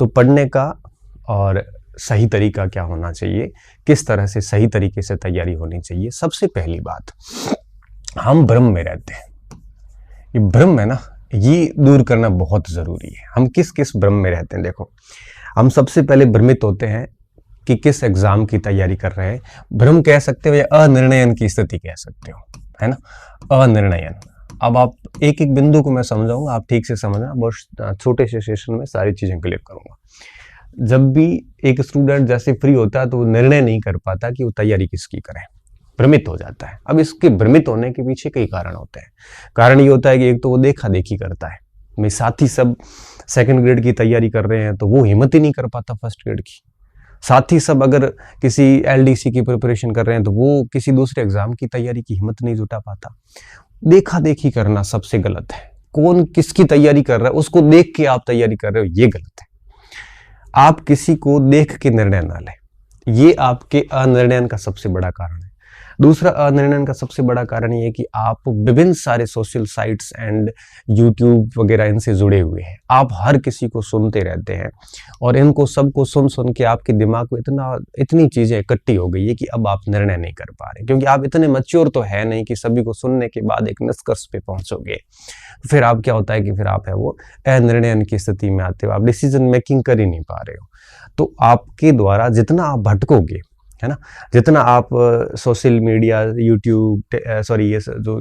तो पढ़ने का और सही तरीका क्या होना चाहिए, किस तरह से सही तरीके से तैयारी होनी चाहिए। सबसे पहली बात, हम भ्रम में रहते हैं। ये भ्रम है ना, ये दूर करना बहुत ज़रूरी है। हम किस किस भ्रम में रहते हैं? देखो, हम सबसे पहले भ्रमित होते हैं कि किस एग्ज़ाम की तैयारी कर रहे हैं। भ्रम कह सकते हो या अनिर्णयन की स्थिति कह सकते हो, है ना, अनिर्णयन। अब आप एक एक बिंदु को मैं समझाऊंगा, आप ठीक से समझना। बहुत छोटे से सेशन में सारी चीज़ें क्लियर करूंगा। जब भी एक स्टूडेंट जैसे फ्री होता है तो वो निर्णय नहीं कर पाता कि वो तैयारी किसकी करे, भ्रमित हो जाता है। अब इसके भ्रमित होने के पीछे कई कारण होते हैं। कारण ये होता है कि एक तो वो देखा देखी करता है। मेरे साथी सब सेकंड ग्रेड की तैयारी कर रहे हैं तो वो हिम्मत ही नहीं कर पाता फर्स्ट ग्रेड की। साथी सब अगर किसी एलडीसी की प्रिपरेशन कर रहे हैं तो वो किसी दूसरे एग्जाम की तैयारी की हिम्मत नहीं जुटा पाता। देखा देखी करना सबसे गलत है। कौन किसकी तैयारी कर रहा है उसको देख के आप तैयारी कर रहे हो, ये गलत है। आप किसी को देख के निर्णय ना लें, ये आपके अनिर्णयन का सबसे बड़ा कारण है। दूसरा अनिर्णयन का सबसे बड़ा कारण ये है कि आप विभिन्न सारे सोशल साइट्स एंड यूट्यूब वगैरह इनसे जुड़े हुए हैं। आप हर किसी को सुनते रहते हैं और इनको सबको सुन सुन के आपके दिमाग में इतनी चीज़ें इकट्ठी हो गई है कि अब आप निर्णय नहीं कर पा रहे, क्योंकि आप इतने मैच्योर तो है नहीं कि सभी को सुनने के बाद एक निष्कर्ष पे पहुंचोगे। फिर आप क्या होता है कि फिर आप है वो अनिर्णयन की स्थिति में आते हो, आप डिसीजन मेकिंग कर ही नहीं पा रहे हो। तो आपके द्वारा जितना आप भटकोगे, है ना, जितना आप सोशल मीडिया, यूट्यूब, ये जो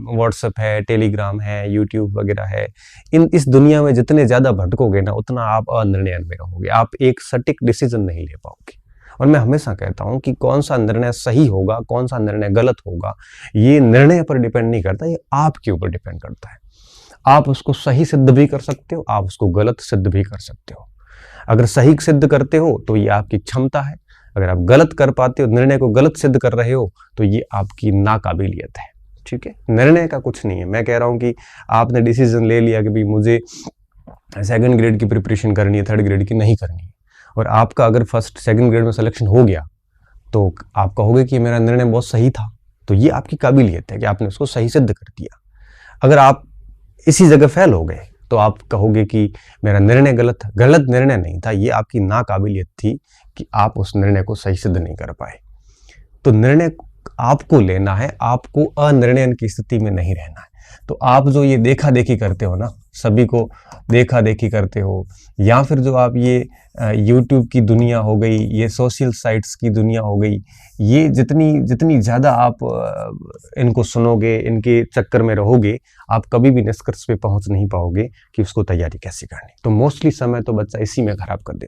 व्हाट्सएप है, टेलीग्राम है, यूट्यूब वगैरह है, इस दुनिया में जितने ज़्यादा भटकोगे ना, उतना आप अनिर्णयन में रहोगे। आप एक सटीक डिसीजन नहीं ले पाओगे। और मैं हमेशा कहता हूँ कि कौन सा निर्णय सही होगा, कौन सा निर्णय गलत होगा, ये निर्णय पर डिपेंड नहीं करता, ये आपके ऊपर डिपेंड करता है। आप उसको सही सिद्ध भी कर सकते हो, आप उसको गलत सिद्ध भी कर सकते हो। अगर सही सिद्ध करते हो तो ये आपकी क्षमता है। अगर आप गलत कर पाते हो, निर्णय को गलत सिद्ध कर रहे हो, तो ये आपकी नाकाबिलियत है। ठीक है, निर्णय का कुछ नहीं है। मैं कह रहा हूँ कि आपने डिसीजन ले लिया कि भाई मुझे सेकंड ग्रेड की प्रिपरेशन करनी है, थर्ड ग्रेड की नहीं करनी है, और आपका अगर फर्स्ट सेकंड ग्रेड में सिलेक्शन हो गया तो आप कहोगे कि मेरा निर्णय बहुत सही था। तो ये आपकी काबिलियत है कि आपने उसको सही सिद्ध कर दिया। अगर आप इसी जगह फेल हो गए तो आप कहोगे कि मेरा निर्णय गलत था। गलत निर्णय नहीं था, ये आपकी नाकाबिलियत थी कि आप उस निर्णय को सही सिद्ध नहीं कर पाए। तो निर्णय आपको लेना है, आपको अनिर्णयन की स्थिति में नहीं रहना है। तो आप जो ये देखा देखी करते हो ना, सभी को देखा देखी करते हो, या फिर जो आप ये यूट्यूब की दुनिया हो गई, ये सोशल साइट्स की दुनिया हो गई, ये जितनी ज़्यादा आप इनको सुनोगे, इनके चक्कर में रहोगे, आप कभी भी निष्कर्ष पे पहुंच नहीं पाओगे कि उसको तैयारी कैसे करनी। तो मोस्टली समय तो बच्चा इसी में खराब कर देता है।